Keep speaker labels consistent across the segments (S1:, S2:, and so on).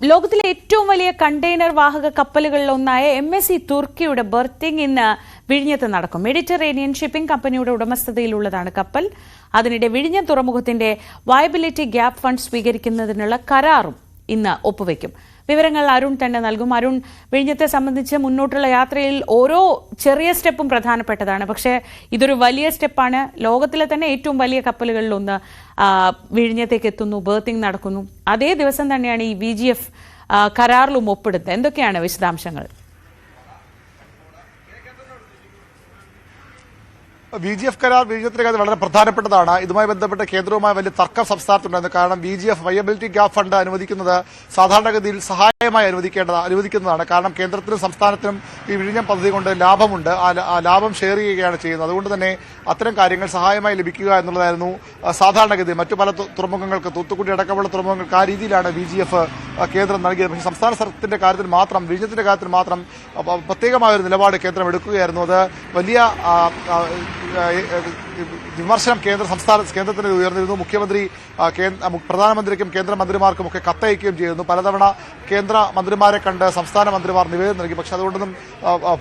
S1: ലോകത്തിലെ ഏറ്റവും വലിയ കണ്ടെയ്നർ വാഹക കപ്പലുകളിലൊന്നായ MSC തുർക്കിയുടെ ബർത്തിങ് ഇന്ന് വിഴിഞ്ഞത്ത് നടക്കും. മെഡിറ്ററേനിയൻ ഷിപ്പിംഗ് കമ്പനിയുടെ ഉടമസ്ഥതയിലുള്ളതാണ് കപ്പൽ. അതിനിടെ വിഴിഞ്ഞം തുറമുഖത്തിന്റെ വയബിലിറ്റി ഗ്യാപ് ഫണ്ട് സ്വീകരിക്കുന്നതിനുള്ള കരാറും ഇന്ന് ഒപ്പുവെക്കും. വിവരങ്ങൾ അരുൺ തന്നെ നൽകും. അരുൺ, വിഴിഞ്ഞത്തെ സംബന്ധിച്ച് മുന്നോട്ടുള്ള യാത്രയിൽ ഓരോ ചെറിയ സ്റ്റെപ്പും പ്രധാനപ്പെട്ടതാണ്. പക്ഷേ ഇതൊരു വലിയ സ്റ്റെപ്പാണ്. ലോകത്തിലെ തന്നെ ഏറ്റവും വലിയ കപ്പലുകളിലൊന്ന് വിഴിഞ്ഞത്തേക്ക് എത്തുന്നു, ബർത്തിങ് നടക്കുന്നു. അതേ ദിവസം തന്നെയാണ് ഈ VGF കരാറിലും ഒപ്പിടുന്നത്. എന്തൊക്കെയാണ് വിശദാംശങ്ങൾ?
S2: VGF കരാർ വിഴിഞ്ഞത്തിന്റെ കാര്യത്തിൽ വളരെ പ്രധാനപ്പെട്ടതാണ്. ഇതുമായി ബന്ധപ്പെട്ട് കേന്ദ്രവുമായി വലിയ തർക്കം സംസ്ഥാനത്തുണ്ടായിരുന്നു. കാരണം VGF വയബിലിറ്റി ഗ്യാപ് ഫണ്ട് അനുവദിക്കുന്നത് സാധാരണഗതിയിൽ സഹായമായി അനുവദിക്കുന്നതാണ്. കാരണം കേന്ദ്രത്തിനും സംസ്ഥാനത്തിനും ഈ വിഴിഞ്ഞം പദ്ധതി കൊണ്ട് ലാഭമുണ്ട്. ആ ലാഭം ഷെയർ ചെയ്യുകയാണ് ചെയ്യുന്നത്. അതുകൊണ്ട് തന്നെ അത്തരം കാര്യങ്ങൾ സഹായമായി ലഭിക്കുക എന്നുള്ളതായിരുന്നു സാധാരണഗതി. മറ്റു പല തുറമുഖങ്ങൾക്ക്, തൂത്തുക്കുടി അടക്കമുള്ള തുറമുഖങ്ങൾക്ക് ആ രീതിയിലാണ് VGF കേന്ദ്രം നൽകിയത്. പക്ഷേ സംസ്ഥാന സർക്കാരിന്റെ കാര്യത്തിൽ മാത്രം, വിഴിഞ്ഞത്തിന്റെ കാര്യത്തിൽ മാത്രം പ്രത്യേകമായ ഒരു നിലപാട് കേന്ദ്രം എടുക്കുകയായിരുന്നു. അത് വലിയ വിമർശനം കേന്ദ്രത്തിന് ഉയർന്നിരുന്നു. മുഖ്യമന്ത്രി പ്രധാനമന്ത്രിക്കും കേന്ദ്രമന്ത്രിമാർക്കും ഒക്കെ കത്തയക്കുകയും ചെയ്തിരുന്നു. പലതവണ കേന്ദ്ര മന്ത്രിമാരെ കണ്ട് സംസ്ഥാന മന്ത്രിമാർ നിവേദനം നൽകി. പക്ഷെ അതുകൊണ്ടൊന്നും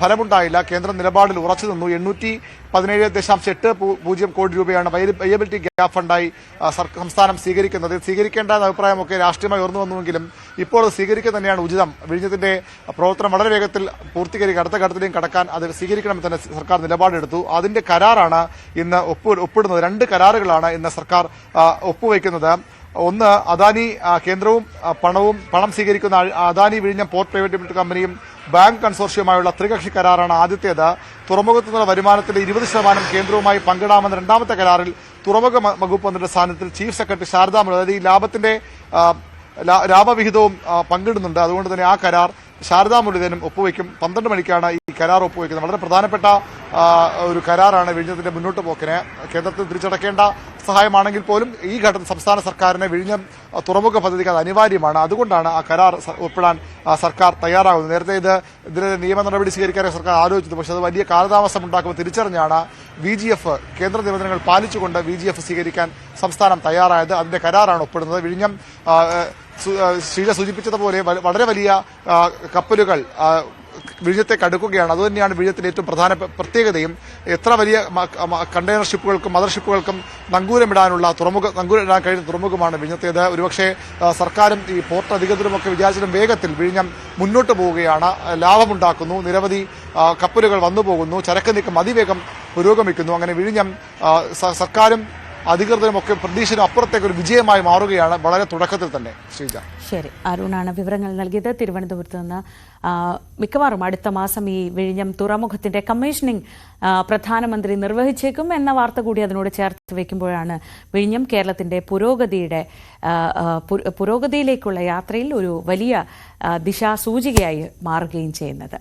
S2: ഫലമുണ്ടായില്ല. കേന്ദ്ര നിലപാടിൽ ഉറച്ചു നിന്നു. 817.80 കോടി രൂപയാണ് വയബിലിറ്റി ഗ്യാപ് ഫണ്ടായി സംസ്ഥാനം സ്വീകരിക്കുന്നത്. സ്വീകരിക്കേണ്ട അഭിപ്രായമൊക്കെ രാഷ്ട്രീയമായി ഉയർന്നു വന്നുവെങ്കിലും ഇപ്പോൾ അത് സ്വീകരിക്കുക തന്നെയാണ് ഉചിതം. വിഴിഞ്ഞത്തിന്റെ പ്രവർത്തനം വളരെ വേഗത്തിൽ പൂർത്തീകരിക്കുക, അടുത്ത ഘട്ടത്തിലേക്കും കടക്കാൻ അത് സ്വീകരിക്കണമെന്ന് തന്നെ സർക്കാർ നിലപാടെടുത്തു. അതിന്റെ കരാറാണ് ഇന്ന് ഒപ്പിടുന്നത്. 2 കരാറുകളാണ് ഇന്ന് സർക്കാർ ഒപ്പുവയ്ക്കുന്നത്. ഒന്ന്, അദാനി കേന്ദ്രവും പണം സ്വീകരിക്കുന്ന അദാനി വിഴിഞ്ഞം പോർട്ട് പ്രൈവറ്റ് ലിമിറ്റഡ് കമ്പനിയും ബാങ്ക് കൺസോർഷ്യവുമായുള്ള ത്രികക്ഷി കരാറാണ് ആദ്യത്തേത്. തുറമുഖത്തു നിന്നുള്ള വരുമാനത്തിന്റെ 20% കേന്ദ്രവുമായി പങ്കിടാമെന്ന രണ്ടാമത്തെ കരാറിൽ തുറമുഖ വകുപ്പ് മന്ത്രിയുടെ സാന്നിധ്യത്തിൽ ചീഫ് സെക്രട്ടറി ശാരദാ മുരളി, അതായത് ഈ ലാഭവിഹിതവും പങ്കിടുന്നുണ്ട്. അതുകൊണ്ട് തന്നെ ആ കരാർ ശാരദാ മുരളീധരനും ഒപ്പുവയ്ക്കും. 12 മണിക്കാണ് ഈ കരാർ ഒപ്പുവയ്ക്കുന്നത്. വളരെ പ്രധാനപ്പെട്ട ഒരു കരാറാണ് വിഴിഞ്ഞത്തിന്റെ മുന്നോട്ട് പോക്കിന്. കേന്ദ്രത്തിൽ തിരിച്ചടക്കേണ്ട സഹായമാണെങ്കിൽ പോലും ഈ ഘട്ടത്തിൽ സംസ്ഥാന സർക്കാരിന് വിഴിഞ്ഞം തുറമുഖ പദ്ധതിക്ക് അത് അനിവാര്യമാണ്. അതുകൊണ്ടാണ് ആ കരാർ ഒപ്പിടാൻ സർക്കാർ തയ്യാറാകുന്നത്. നേരത്തെ ഇതിന് നിയമ നടപടി സ്വീകരിക്കാൻ സർക്കാർ ആലോചിച്ചത്. പക്ഷേ അത് വലിയ കാലതാമസം ഉണ്ടാക്കുമ്പോൾ തിരിച്ചറിഞ്ഞാണ് VGF കേന്ദ്ര നിബന്ധനകൾ പാലിച്ചുകൊണ്ട് VGF സ്വീകരിക്കാൻ സംസ്ഥാനം തയ്യാറായത്. അതിന്റെ കരാറാണ് ഒപ്പിടുന്നത്. വിഴിഞ്ഞം ശ്രീജ സൂചിപ്പിച്ചതുപോലെ വളരെ വലിയ കപ്പലുകൾ വിഴിഞ്ഞത്തേക്ക് അടുക്കുകയാണ്. അതുതന്നെയാണ് വിഴിഞ്ഞത്തിന്റെ ഏറ്റവും പ്രധാന പ്രത്യേകതയും. എത്ര വലിയ കണ്ടെയ്നർ ഷിപ്പുകൾക്കും മദർ ഷിപ്പുകൾക്കും നങ്കൂരമിടാൻ കഴിയുന്ന തുറമുഖമാണ് വിഴിഞ്ഞത്തേത്. ഒരുപക്ഷെ സർക്കാരും ഈ പോർട്ട് അധികൃതരുമൊക്കെ വിചാരിച്ചാലും വേഗത്തിൽ വിഴിഞ്ഞം മുന്നോട്ട് പോവുകയാണ്. ലാഭമുണ്ടാക്കുന്നു. നിരവധി കപ്പലുകൾ വന്നുപോകുന്നു. ചരക്ക് നീക്കം അതിവേഗം പുരോഗമിക്കുന്നു. അങ്ങനെ വിഴിഞ്ഞം സർക്കാരും അധികൃതരുമൊക്കെ പ്രതീക്ഷയും അപ്പുറത്തേക്ക് ഒരു വിജയമായി മാറുകയാണ് വളരെ തുടക്കത്തിൽ തന്നെ. ശ്രീജ,
S1: ശരി. അരുണാണ് വിവരങ്ങൾ നൽകിയത് തിരുവനന്തപുരത്ത് നിന്ന്. മിക്കവാറും അടുത്ത മാസം ഈ വിഴിഞ്ഞം തുറമുഖത്തിന്റെ കമ്മീഷനിങ് പ്രധാനമന്ത്രി നിർവഹിച്ചേക്കും എന്ന വാർത്ത കൂടി അതിനോട് ചേർത്ത് വയ്ക്കുമ്പോഴാണ് വിഴിഞ്ഞം കേരളത്തിന്റെ പുരോഗതിയിലേക്കുള്ള യാത്രയിൽ ഒരു വലിയ ദിശാസൂചികയായി മാറുകയും ചെയ്യുന്നത്.